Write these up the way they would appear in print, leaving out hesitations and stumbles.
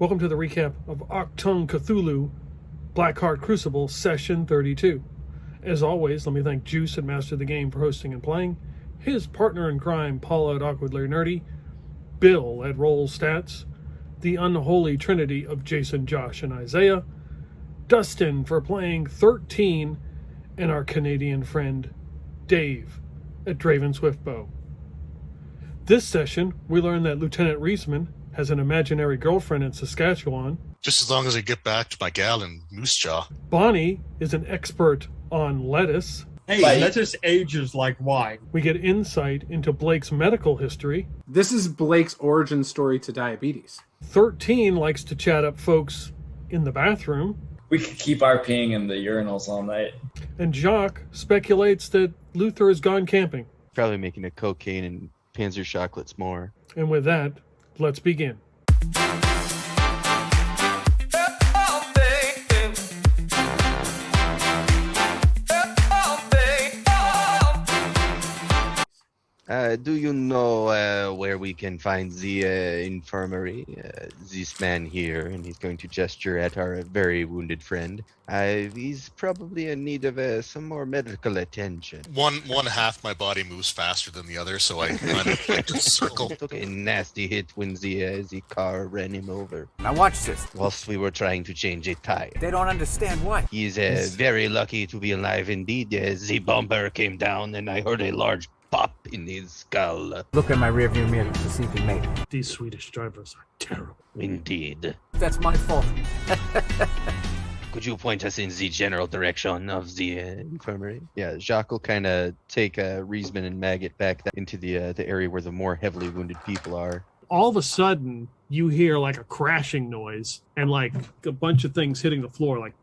Welcome to the recap of Achtung Cthulhu, Blackheart Crucible, Session 32. As always, let me thank Juce and Master of the Game for hosting and playing, his partner in crime, Paula at Awkwardly Nerdy, Bill at RollStats, the unholy trinity of Jason, Josh, and Isaiah, Dustin for playing 13, and our Canadian friend, Dave at DravenSwiftBow. This session, we learn that Lieutenant Reisman has an imaginary girlfriend in Saskatchewan. Just as long as I get back to my gal in Moose Jaw. Bonnie is an expert on lettuce. Hey, lettuce ages like wine. We get insight into Blake's medical history. This is Blake's origin story to diabetes. 13 likes to chat up folks in the bathroom. We could keep RPing in the urinals all night. And Jacques speculates that Luther has gone camping. Probably making a cocaine and Panzer chocolates more. And with that, let's begin. Do you know where we can find the infirmary? This man here, and he's going to gesture at our very wounded friend. He's probably in need of some more medical attention. One half my body moves faster than the other, so I kind of like to circle. Took a nasty hit when the car ran him over. Now watch this. Whilst we were trying to change a tire. They don't understand what. He's very lucky to be alive indeed. The bomber came down, and I heard a large pop in his skull. Look at my rearview mirror to see if he made it. These Swedish drivers are terrible. Indeed. That's my fault. Could you point us in the general direction of the infirmary? Yeah, Jacques will kind of take Reisman and Maggot back into the area where the more heavily wounded people are. All of a sudden, you hear like a crashing noise and like a bunch of things hitting the floor, like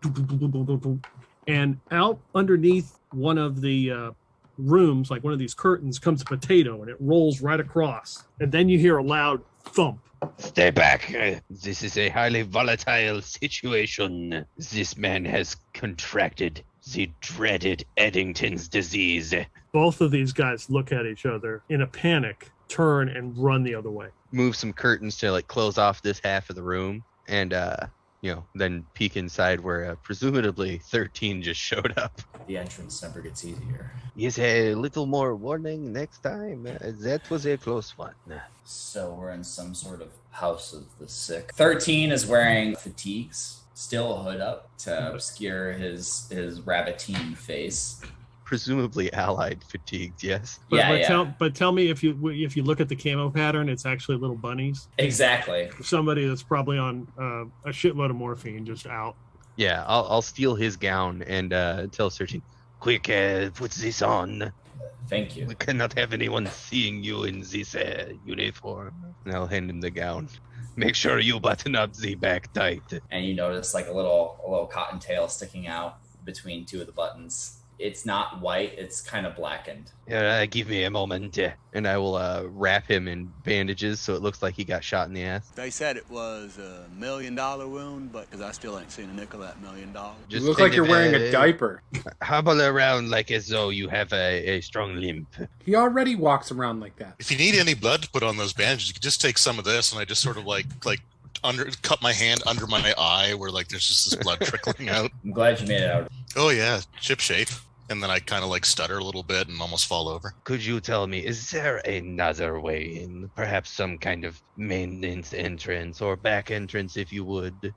and out underneath one of the rooms, like one of these curtains, comes a potato and it rolls right across, and then you hear a loud thump. Stay back. This is a highly volatile situation. This man has contracted the dreaded Eddington's disease. Both of these guys look at each other in a panic, turn and run the other way. Move some curtains to like close off this half of the room, and then peek inside where presumably 13 just showed up. The entrance never gets easier. Is a little more warning next time. That was a close one. So we're in some sort of house of the sick. 13 is wearing fatigues, still a hood up to obscure his rabbitine face. Presumably allied fatigued, yes. But tell me if you look at the camo pattern, it's actually little bunnies. Exactly. Somebody that's probably on a shitload of morphine just out. Yeah, I'll steal his gown and tell 13, quick, put this on. Thank you. We cannot have anyone seeing you in this uniform. And I'll hand him the gown. Make sure you button up the back tight. And you notice like a little cottontail sticking out between two of the buttons. It's not white, it's kind of blackened. Give me a moment, and I will wrap him in bandages so it looks like he got shot in the ass. They said it was $1 million wound, but because I still ain't seen a nickel of that $1 million. You look like you're wearing a diaper. Hobble around like as though you have a strong limp. He already walks around like that. If you need any blood to put on those bandages, you can just take some of this, and I just sort of cut my hand under my eye where like there's just this blood trickling out. I'm glad you made it out. Oh yeah, ship shape. And then I kind of like stutter a little bit and almost fall over. Could you tell me, is there another way in? Perhaps some kind of maintenance entrance or back entrance, if you would?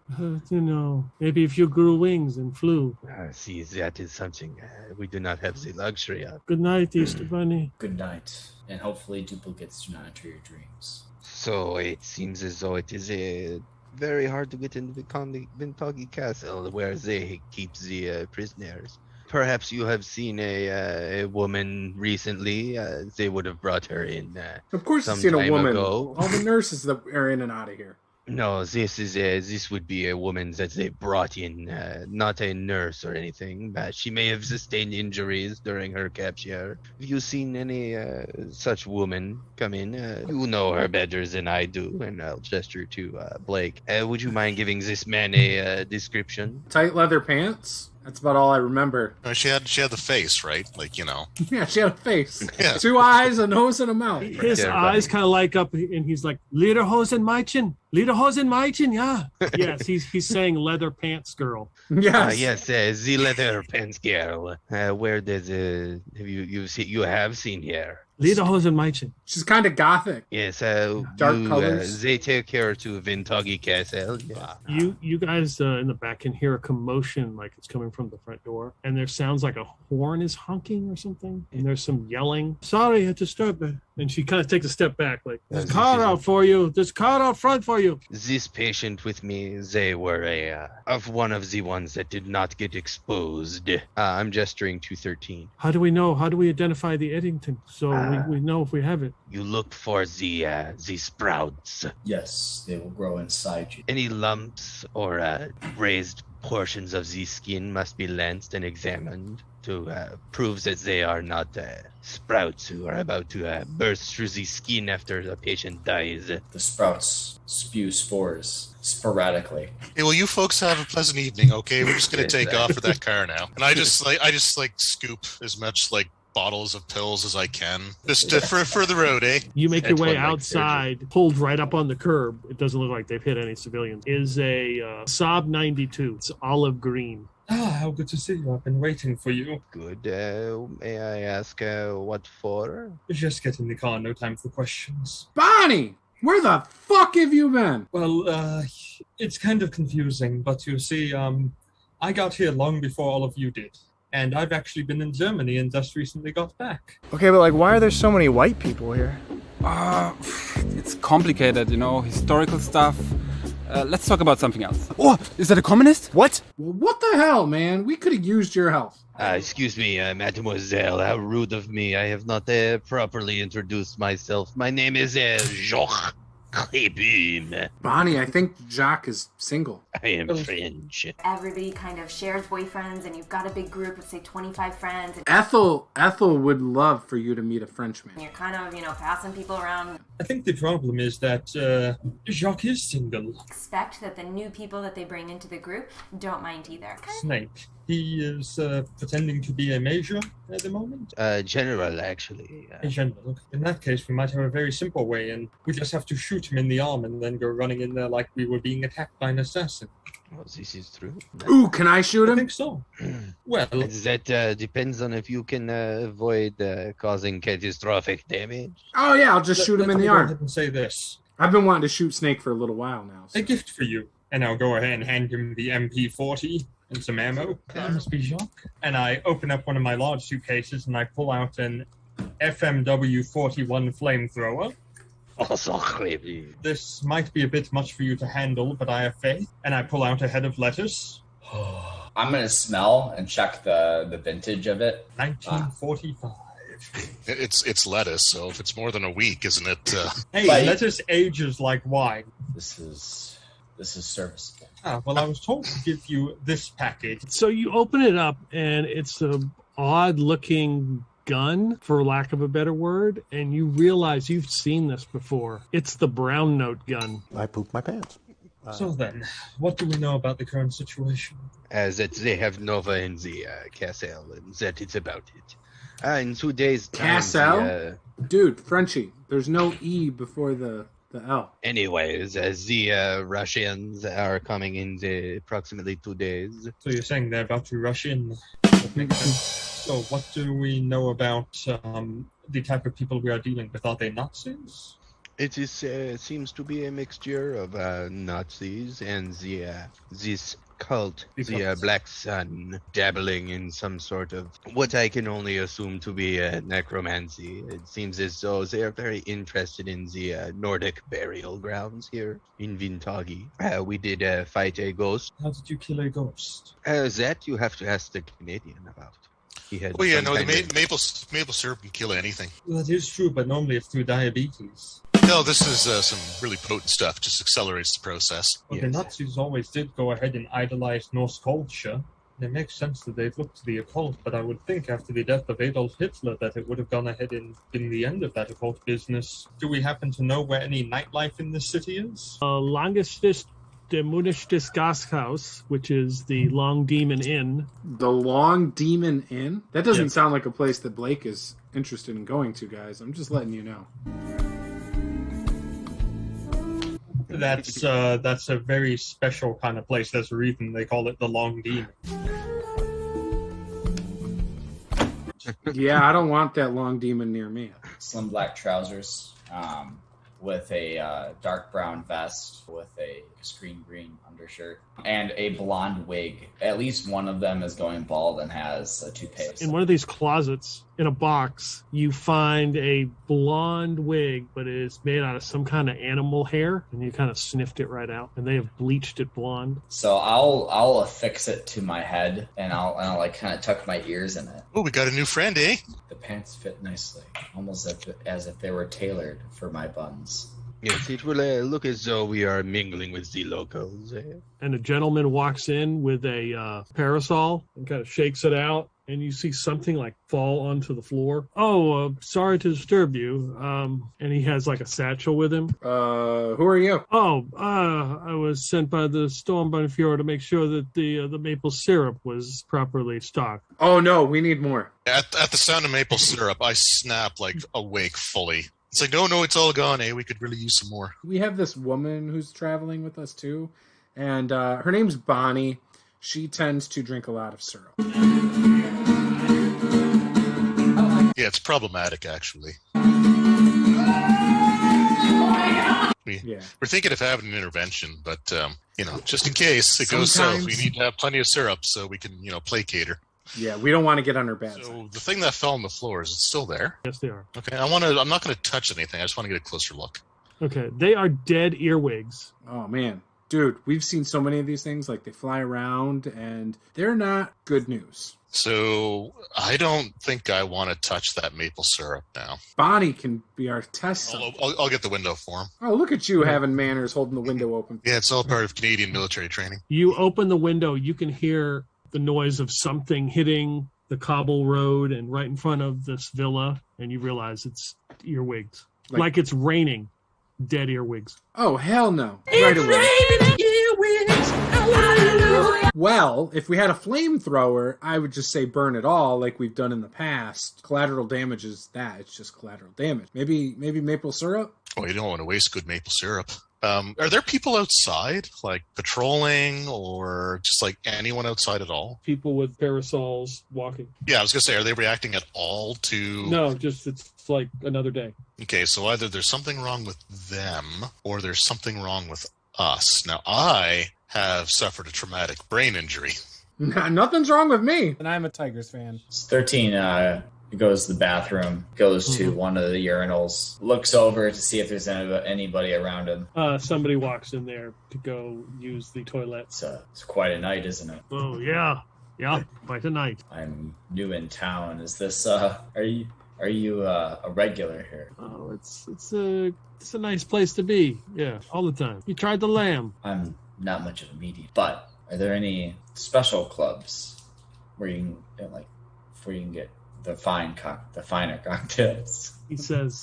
Maybe if you grew wings and flew. See, that is something we do not have the luxury of. Good night, Easter Bunny. Good night. And hopefully duplicates do not enter your dreams. So it seems as though it is very hard to get into the Vittangi castle where they keep the prisoners. Perhaps you have seen a woman recently. They would have brought her in. Of course, you've seen a woman. All the nurses that are in and out of here. No, this would be a woman that they brought in, not a nurse or anything. But she may have sustained injuries during her capture. Have you seen any such woman come in? You know her better than I do, and I'll gesture to Blake. Would you mind giving this man a description? Tight leather pants, That's about all I remember. She had the face, right? Like, you know. Yeah, she had a face. Yeah. 2 eyes, a nose, and a mouth. His eyes kind of light up, and he's like, Lederhosen Mädchen, yeah. Yes, he's saying leather pants girl. Yes. The leather pants girl. Where does you have seen her? Lederhosen Mädchen. She's kind of gothic. Yes, dark colors. They take her to Vittangi Castle. Yeah. You guys in the back can hear a commotion like it's coming from the front door, and there sounds like a horn is honking or something, and there's some yelling. Sorry, I disturbed her. And she kind of takes a step back, like, there's a car out for you. There's a car out front for you. This patient with me, they were of one of the ones that did not get exposed. I'm gesturing to 13. How do we know? How do we identify the Eddington? So we know if we have it. You look for the sprouts. Yes, they will grow inside you. Any lumps or raised portions of the skin must be lanced and examined to prove that they are not sprouts who are about to burst through the skin after the patient dies. The sprouts spew spores sporadically. Hey, well, you folks have a pleasant evening, okay? We're just gonna take off for that car now. And I just scoop as much like bottles of pills as I can, just for the road, eh? You make your way outside, pulled right up on the curb. It doesn't look like they've hit any civilians. Is a Saab 92. It's olive green. How good to see you. I've been waiting for you. Good. May I ask what for? Just get in the car, no time for questions. Bonnie! Where the fuck have you been? Well, it's kind of confusing, but you see, I got here long before all of you did. And I've actually been in Germany and just recently got back. Okay, but like, why are there so many white people here? It's complicated, historical stuff. Let's talk about something else. Oh, is that a communist? What? Well, what the hell, man? We could have used your help. Excuse me, mademoiselle, how rude of me. I have not properly introduced myself. My name is Jacques Crebin. Bonnie, I think Jacques is single. I am French. Everybody kind of shares boyfriends, and you've got a big group of, say, 25 friends. And Ethel would love for you to meet a Frenchman. you're kind of, passing people around. I think the problem is that Jacques is single. Expect that the new people that they bring into the group don't mind either. Snake. He is pretending to be a major at the moment? General, actually. A general. In that case, we might have a very simple way, and we just have to shoot him in the arm and then go running in there like we were being attacked by an assassin. Well, this is true. Ooh, can I shoot him? I think so. Well, that depends on if you can avoid causing catastrophic damage. Oh yeah, I'll just shoot him in the arm. Go ahead and say this. I've been wanting to shoot Snake for a little while now. So. A gift for you. And I'll go ahead and hand him the MP40 and some ammo. That must be Jacques. And I open up one of my large suitcases and I pull out an FMW 41 flamethrower. This might be a bit much for you to handle, but I have faith. And I pull out a head of lettuce. I'm going to smell and check the vintage of it. 1945. It's lettuce, so if it's more than a week, isn't it? Hey, lettuce ages like wine. This is serviceable. Well, I was told to give you this package. So you open it up, and it's an odd-looking gun, for lack of a better word, and you realize you've seen this before. It's the brown note gun. I pooped my pants. So then, what do we know about the current situation? That they have Nova in the castle, and that it's about it. In 2 days' time... Castle? Dude, Frenchie, there's no E before the L. Anyways, as the Russians are coming in approximately 2 days. So you're saying they're about to rush in? That makes sense. So what do we know about the type of people we are dealing with? Are they Nazis? It is seems to be a mixture of Nazis and this cult, the Black Sun, dabbling in some sort of what I can only assume to be necromancy. It seems as though they are very interested in the Nordic burial grounds here in Vittangi. We did fight a ghost. How did you kill a ghost? That you have to ask the Canadian about. He had the maple syrup can kill anything. Well, that is true, but normally it's through diabetes. No, this is some really potent stuff. Just accelerates the process. Well, the Nazis always did go ahead and idolize Norse culture. It makes sense that they've looked to the occult, but I would think after the death of Adolf Hitler that it would have gone ahead and been the end of that occult business. Do we happen to know where any nightlife in this city is? Longest the Munishtis Gasthaus, which is the Long Demon Inn. The Long Demon Inn? That doesn't sound like a place that Blake is interested in going to, guys. I'm just letting you know. That's a very special kind of place. That's the reason they call it the Long Demon. Yeah, I don't want that Long Demon near me. Slim black trousers, with a dark brown vest with a screen green undershirt and a blonde wig. At least one of them is going bald and has a toupee. In one of these closets, in a box, you find a blonde wig, but it is made out of some kind of animal hair, and you kind of sniffed it right out, and they have bleached it blonde. So I'll affix it to my head, and I'll like kind of tuck my ears in it. Oh, we got a new friend, eh? The pants fit nicely, almost as if they were tailored for my buns. Yes, it will look as though we are mingling with the locals. And a gentleman walks in with a parasol and kind of shakes it out, and you see something like fall onto the floor. Oh, sorry to disturb you. And he has like a satchel with him. Who are you? Oh, I was sent by the Stormbunfjord to make sure that the maple syrup was properly stocked. Oh no, we need more. At the sound of maple syrup, I snap like awake fully. It's like, no, it's all gone, eh? We could really use some more. We have this woman who's traveling with us too, and her name's Bonnie. She tends to drink a lot of syrup. Yeah, it's problematic, actually. We're thinking of having an intervention, but, just in case it goes south, we need to have plenty of syrup so we can, placate her. Yeah, we don't want to get on her bad side. So the thing that fell on the floor, is it still there? Yes, they are. Okay, I'm not going to touch anything. I just want to get a closer look. Okay, they are dead earwigs. Oh, man. Dude, we've seen so many of these things, like they fly around, and they're not good news. So I don't think I want to touch that maple syrup now. Bonnie can be our test subject. I'll get the window for him. Oh, look at you having manners, holding the window open. Yeah, it's all part of Canadian military training. You open the window, you can hear the noise of something hitting the cobble road and right in front of this villa, and you realize it's earwigs. Like it's raining dead earwigs. Oh, hell no. Right away. Well, if we had a flamethrower, I would just say burn it all like we've done in the past. Collateral damage is that. It's just collateral damage. Maybe maple syrup? Oh, you don't want to waste good maple syrup. Are there people outside, like patrolling, or just like anyone outside at all? People with parasols walking. Yeah, I was going to say, are they reacting at all to... No, just it's like another day. Okay, so either there's something wrong with them, or there's something wrong with us. Now, I have suffered a traumatic brain injury. Nothing's wrong with me. And I'm a Tigers fan. It's 13 goes to the bathroom, goes to one of the urinals, looks over to see if there's anybody around him. Somebody walks in there to go use the toilet. It's quite a night, isn't it? Oh, yeah. Yeah, quite a night. I'm new in town. Is this, are you a regular here? Oh, it's a nice place to be. Yeah, all the time. You tried the lamb. I'm not much of a meaty, but are there any special clubs where you can get the finer cocktails? He says,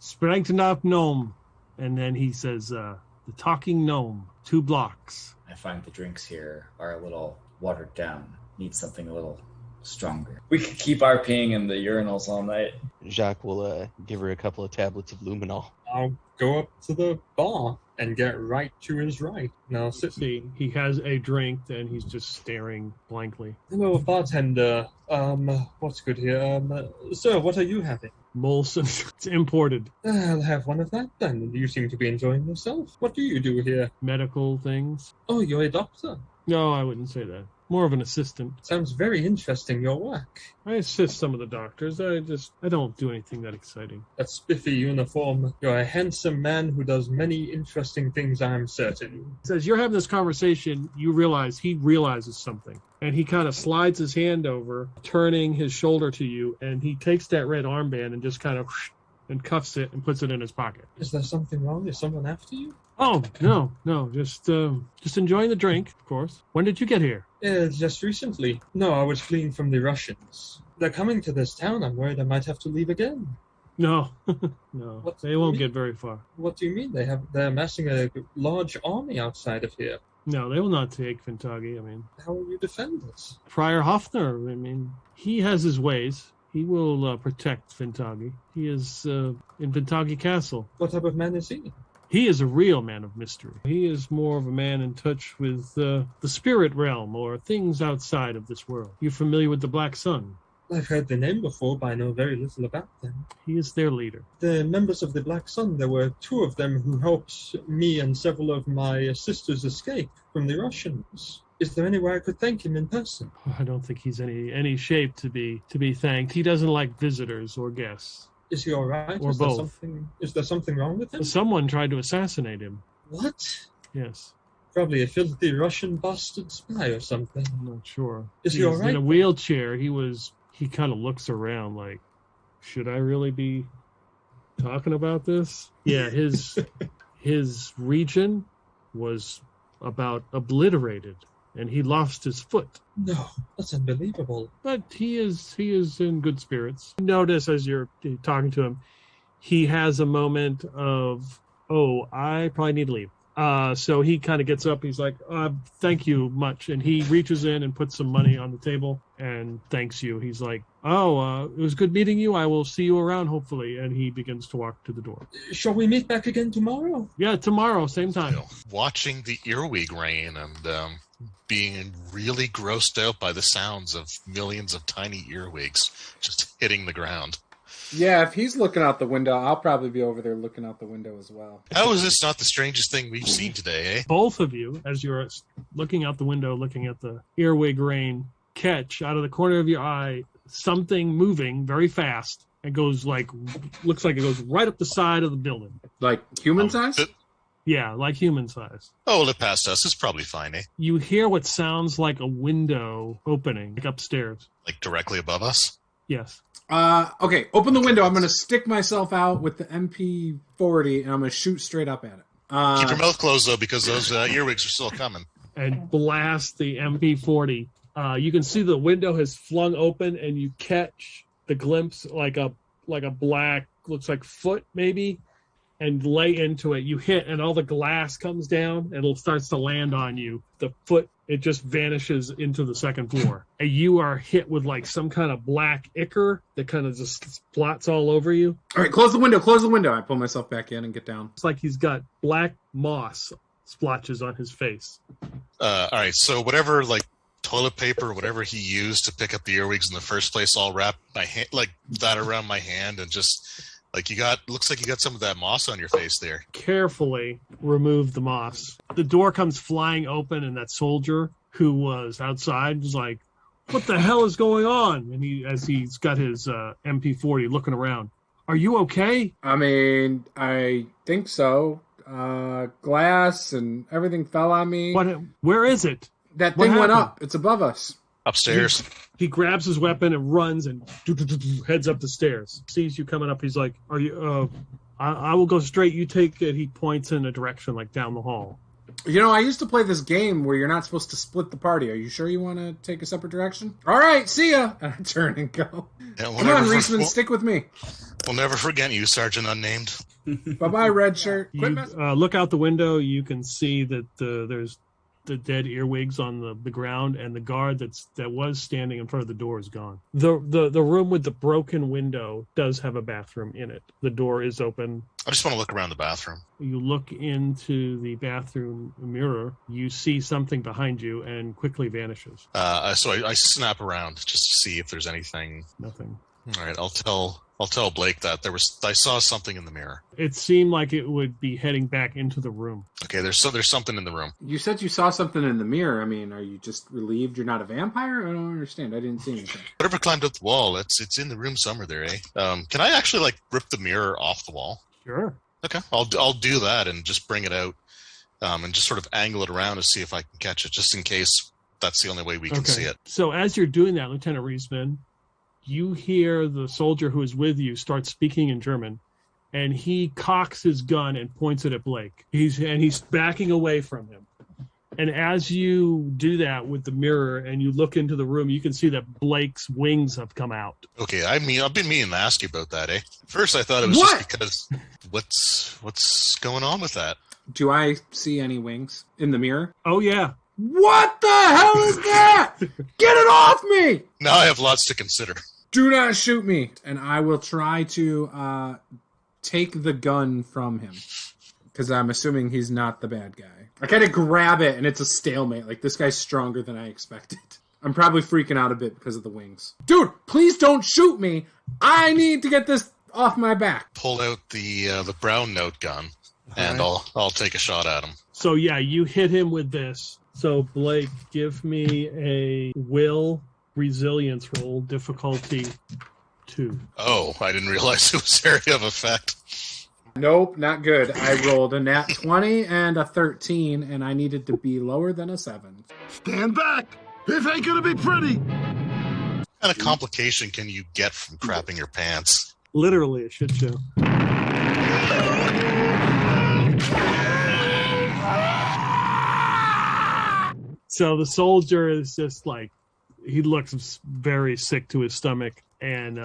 Sprengten up gnome. And then he says, the talking gnome, 2 blocks. I find the drinks here are a little watered down. Need something a little stronger. We could keep RPing in the urinals all night. Jacques will give her a couple of tablets of luminol. I'll go up to the bar and get right to his right. Now sit. See, he has a drink, and he's just staring blankly. Hello, bartender. What's good here? Sir, what are you having? Molson. It's imported. I'll have one of that then. You seem to be enjoying yourself. What do you do here? Medical things. Oh, you're a doctor? No, I wouldn't say that. More of an assistant. Sounds very interesting, your work. I assist some of the doctors. I don't do anything that exciting. That spiffy uniform. You're a handsome man who does many interesting things, I'm certain. As you're having this conversation, you realize he realizes something. And he kind of slides his hand over, turning his shoulder to you, and he takes that red armband and just kind of and cuffs it and puts it in his pocket. Is there something wrong? Is someone after you? Oh, no, just enjoying the drink, of course. When did you get here? Just recently. No, I was fleeing from the Russians. They're coming to this town. I'm worried I might have to leave again. No, no, What they do you won't mean? get very far. What do you mean? They're amassing a large army outside of here. No, they will not take Vittangi. I mean, How will you defend this? Friar Hoffner, I mean, he has his ways. He will protect Vittangi. He is in Vittangi Castle. What type of man is he? He is a real man of mystery. He is more of a man in touch with the spirit realm or things outside of this world. You familiar with the Black Sun? I've heard the name before, but I know very little about them. He is their leader. The members of the Black Sun, there were 2 of them who helped me and several of my sisters escape from the Russians. Is there any way I could thank him in person? I don't think he's any shape to be thanked. He doesn't like visitors or guests. Is he all right? Or both. Is there something wrong with him? Someone tried to assassinate him. What? Yes. Probably a filthy Russian bastard spy or something. I'm not sure. Is he He's all right? in a wheelchair. He kind of looks around like, should I really be talking about this? Yeah, his region was about obliterated, and he lost his foot. No, that's unbelievable. But he is in good spirits. Notice as you're talking to him, he has a moment of, oh, I probably need to leave. So he kind of gets up. He's like, thank you much. And he reaches in and puts some money on the table and thanks you. He's like, it was good meeting you. I will see you around, hopefully. And he begins to walk to the door. Shall we meet back again tomorrow? Yeah, tomorrow, same time. Watching the earwig rain and being really grossed out by the sounds of millions of tiny earwigs just hitting the ground. Yeah, if he's looking out the window, I'll probably be over there looking out the window as well. How is this not the strangest thing we've seen today, eh? Both of you, as you're looking out the window, looking at the earwig rain, catch out of the corner of your eye something moving very fast and looks like it goes right up the side of the building. Like human size? Yeah, like human size. Oh, well, it passed us. It's probably fine, eh? You hear what sounds like a window opening, like upstairs. Like directly above us? Yes. Okay, open the window. I'm going to stick myself out with the MP40, and I'm going to shoot straight up at it. Keep your mouth closed, though, because those earwigs are still coming. And blast the MP40. You can see the window has flung open, and you catch the glimpse like a black, looks like foot maybe, and lay into it. You hit, and all the glass comes down, and it starts to land on you. The foot, it just vanishes into the second floor. And you are hit with like some kind of black ichor that kind of just splots all over you. All right, close the window. I pull myself back in and get down. It's like he's got black moss splotches on his face. All right, so whatever, like, toilet paper, whatever he used to pick up the earwigs in the first place, I'll wrap my hand, like that around my hand and just... Like looks like you got some of that moss on your face there. Carefully remove the moss. The door comes flying open, and that soldier who was outside is like, "What the hell is going on?" And as he's got his MP40 looking around. Are you okay? I mean, I think so. Glass and everything fell on me. Where is it? That thing went up. It's above us. Upstairs. He grabs his weapon and runs and heads up the stairs. Sees you coming up. He's like, "Are you? I will go straight. You take it." He points in a direction like down the hall. You know, I used to play this game where you're not supposed to split the party. Are you sure you want to take a separate direction? All right, see ya. And I turn and go. Yeah, Come on, Reisman, stick with me. We'll never forget you, Sergeant Unnamed. Bye-bye, red shirt. You look out the window. You can see that there's the dead earwigs on the ground, and the guard that was standing in front of the door is gone. The room with the broken window does have a bathroom in it. The door is open. I just want to look around the bathroom. You look into the bathroom mirror. You see something behind you and quickly vanishes. So I snap around just to see if there's anything. Nothing. All right, I'll tell Blake that I saw something in the mirror. It seemed like it would be heading back into the room. Okay, there's something in the room. You said you saw something in the mirror. I mean, are you just relieved you're not a vampire? I don't understand. I didn't see anything. Whatever climbed up the wall, it's in the room somewhere there, eh? Can I actually rip the mirror off the wall? Sure. Okay, I'll do that and just bring it out, and just sort of angle it around to see if I can catch it, just in case that's the only way we can see it. So as you're doing that, Lieutenant Reisman, you hear the soldier who is with you start speaking in German, and he cocks his gun and points it at Blake. He's backing away from him, And as you do that with the mirror and you look into the room, you can see that Blake's wings have come out. Okay, I've been meaning to ask you about that, eh? First, I thought it was just because what's going on with that? Do I see any wings in the mirror? Oh, yeah. What the hell is that? Get it off me! Now I have lots to consider. Do not shoot me. And I will try to take the gun from him. Because I'm assuming he's not the bad guy. I kind of grab it, and it's a stalemate. Like, this guy's stronger than I expected. I'm probably freaking out a bit because of the wings. Dude, please don't shoot me. I need to get this off my back. Pull out the brown note gun, and I'll take a shot at him. So, yeah, you hit him with this. So, Blake, give me a will resilience roll, difficulty 2. Oh, I didn't realize it was area of effect. Nope, not good. I rolled a nat 20 and a 13, and I needed to be lower than a 7. Stand back! This ain't gonna be pretty! What kind of complication can you get from crapping your pants? Literally a shit show. So the soldier is just like, he looks very sick to his stomach, and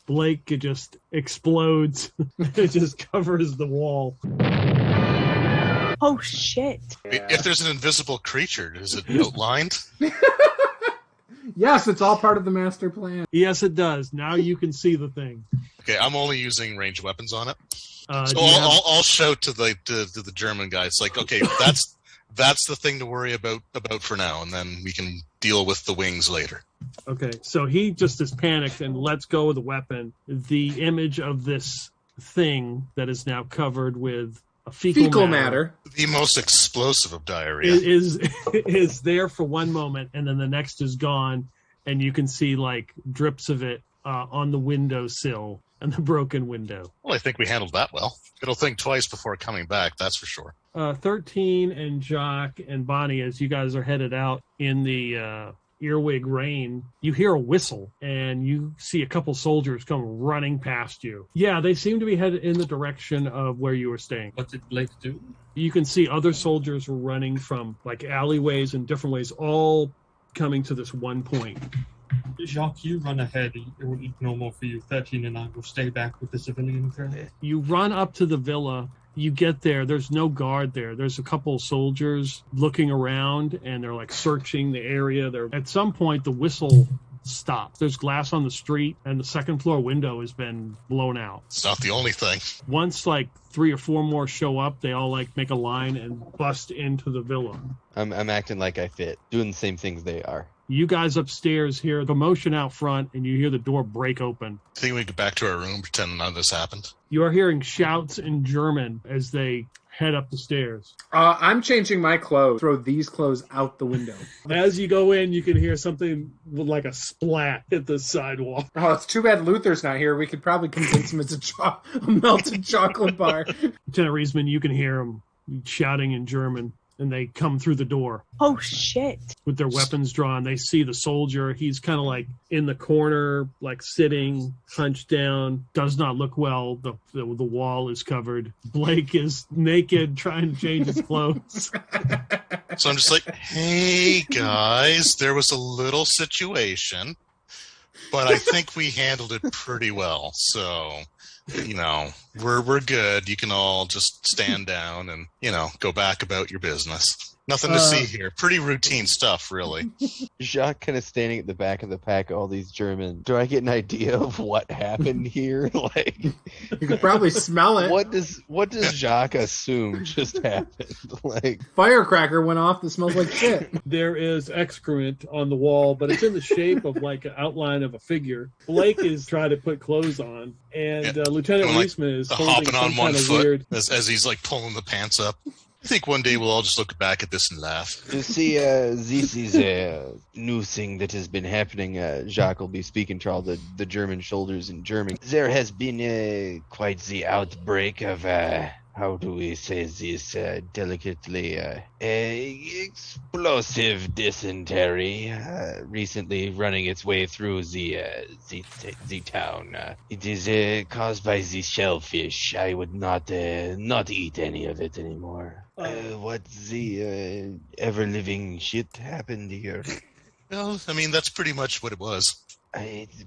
Blake just explodes. It just covers the wall. Oh, shit. If there's an invisible creature, is it outlined? Yes, it's all part of the master plan. Yes, it does. Now you can see the thing. Okay, I'm only using ranged weapons on it. So I'll shout to the German guy. It's like, okay, that's the thing to worry about for now, and then we can deal with the wings later. Okay, so he just is panicked and lets go of the weapon. The image of this thing that is now covered with a fecal matter. The most explosive of diarrhea. Is there for one moment, and then the next is gone, and you can see like drips of it on the windowsill and the broken window. Well, I think we handled that well. It'll think twice before coming back, that's for sure. 13 and Jock and Bonnie, as you guys are headed out in the earwig rain, you hear a whistle, and you see a couple soldiers come running past you. Yeah, they seem to be headed in the direction of where you were staying. What did Blake do? You can see other soldiers running from like alleyways and different ways, all coming to this one point. Jacques, you run ahead. It will be normal for you. 13 and I will stay back with the civilian crowd. You run up to the villa. You get there. There's no guard there. There's a couple of soldiers looking around, and they're like searching the area. At some point, the whistle stops. There's glass on the street, and the second floor window has been blown out. It's not the only thing. Once like 3 or 4 more show up, they all like make a line and bust into the villa. I'm acting like I fit, doing the same things they are. You guys upstairs hear commotion out front, and you hear the door break open. I think we can get back to our room, pretend none of this happened. You are hearing shouts in German as they head up the stairs. I'm changing my clothes. Throw these clothes out the window. As you go in, you can hear something with like a splat hit the sidewalk. Oh, it's too bad Luther's not here. We could probably convince him it's a melted chocolate bar. Lieutenant Riesman, you can hear him shouting in German. And they come through the door. Oh, shit. With their weapons drawn. They see the soldier. He's kind of like in the corner, like sitting, hunched down. Does not look well. The wall is covered. Blake is naked, trying to change his clothes. So I'm just like, hey, guys, there was a little situation. But I think we handled it pretty well. So, you know, we're good. You can all just stand down and, you know, go back about your business. Nothing to see here. Pretty routine stuff, really. Jacques kind of standing at the back of the pack, all these German. Do I get an idea of what happened here? Like, you could probably smell it. What does Jacques assume just happened? Like, firecracker went off that smells like shit. There is excrement on the wall, but it's in the shape of like an outline of a figure. Blake is trying to put clothes on, and Lieutenant Riesman is holding hopping on some one kind of foot weird. as he's like pulling the pants up. I think one day we'll all just look back at this and laugh. You see, this is a new thing that has been happening. Jacques will be speaking to all the German soldiers in German. There has been quite the outbreak of how do we say this delicately? Explosive dysentery recently running its way through the town. It is caused by the shellfish. I would not eat any of it anymore. What the ever-living shit happened here? Well, I mean, that's pretty much what it was.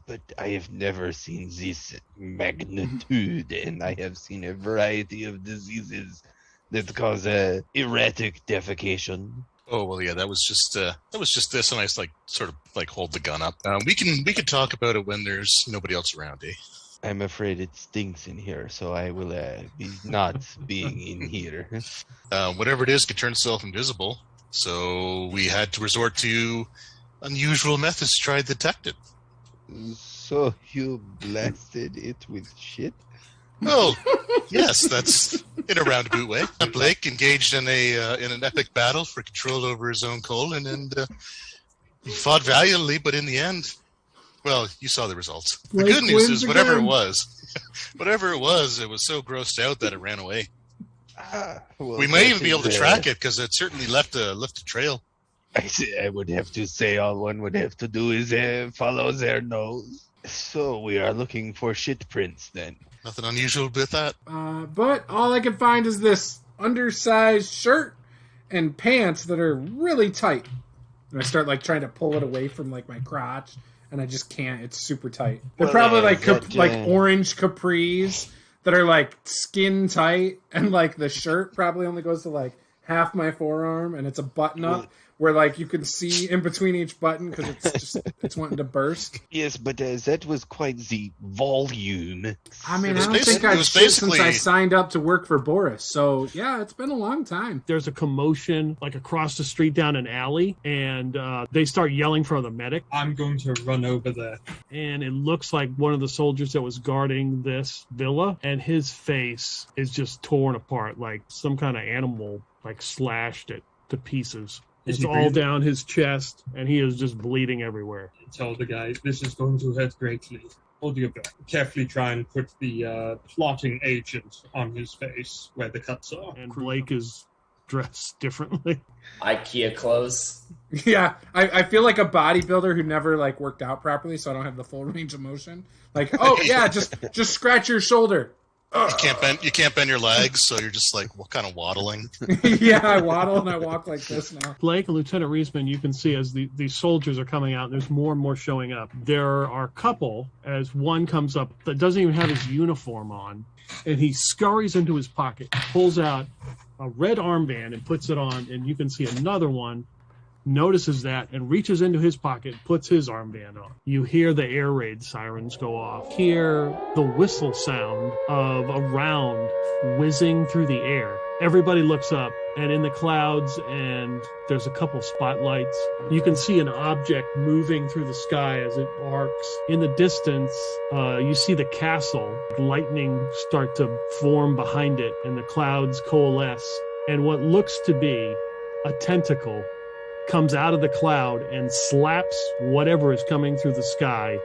But I have never seen this magnitude, and I have seen a variety of diseases that cause erratic defecation. Oh well, yeah, that was just this, and I just sort of hold the gun up. We can talk about it when there's nobody else around, eh? I'm afraid it stinks in here, so I will be not being in here. Whatever it is could turn itself invisible, so we had to resort to unusual methods to try to detect it. So you blasted it with shit? Oh, yes, that's in a roundabout way. Blake engaged in an epic battle for control over his own colon, and he fought valiantly, but in the end, well, you saw the results. The good news is whatever it was, it was so grossed out that it ran away. Well, we may even be able to track it because it certainly left a trail. I would have to say all one would have to do is follow their nose. So we are looking for shit prints then. Nothing unusual with that. But all I can find is this undersized shirt and pants that are really tight. And I start trying to pull it away from my crotch, and I just can't. It's super tight. They're probably orange capris that are skin tight, and the shirt probably only goes to half my forearm, and it's a button up. Where you can see in between each button because it's wanting to burst. Yes, but that was quite the volume. I mean, I don't think I've shit since I signed up to work for Boris. So yeah, it's been a long time. There's a commotion across the street down an alley, and they start yelling for the medic. I'm going to run over there. And it looks like one of the soldiers that was guarding this villa, and his face is just torn apart, like some kind of animal slashed it to pieces. It's all down his chest, and he is just bleeding everywhere. Tell the guy, this is going to hurt greatly. Hold your breath. Carefully try and put the plotting agent on his face where the cuts are. And Blake is dressed differently. IKEA clothes. Yeah, I feel like a bodybuilder who never worked out properly, so I don't have the full range of motion. Oh yeah, just scratch your shoulder. You can't bend your legs, so you're just what kind of waddling? Yeah, I waddle and I walk like this now. Blake and Lieutenant Reisman, you can see as these soldiers are coming out, and there's more and more showing up. There are a couple, as one comes up that doesn't even have his uniform on, and he scurries into his pocket, pulls out a red armband and puts it on, and you can see another one notices that and reaches into his pocket, puts his armband on. You hear the air raid sirens go off. Hear the whistle sound of a round whizzing through the air. Everybody looks up, and in the clouds, and there's a couple spotlights. You can see an object moving through the sky as it arcs. In the distance, you see the castle. Lightning start to form behind it, and the clouds coalesce. And what looks to be a tentacle comes out of the cloud and slaps whatever is coming through the sky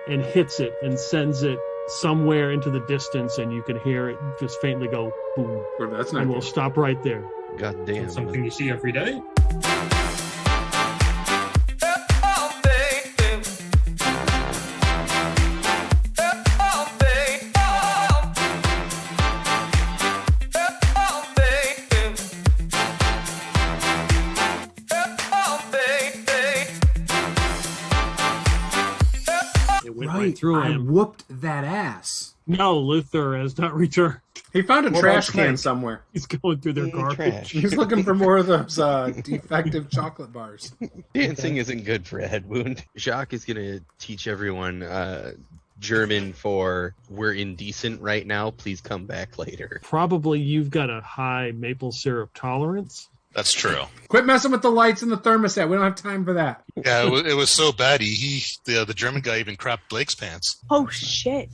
and hits it and sends it somewhere into the distance, and you can hear it just faintly go boom. Well, that's not and good. we'll stop right there. God damn. It's something you see every day. Through I him. whooped that ass. No, Luther has not returned. He found a What trash about can Craig? somewhere. He's going through their garbage. Trash. He's looking for more of those defective chocolate bars. Dancing isn't good for a head wound. Jacques is going to teach everyone German for "we're indecent right now, please come back later." Probably you've got a high maple syrup tolerance. That's true. Quit messing with the lights and the thermostat. We don't have time for that. Yeah, it was so bad. The German guy even crapped Blake's pants. Oh shit.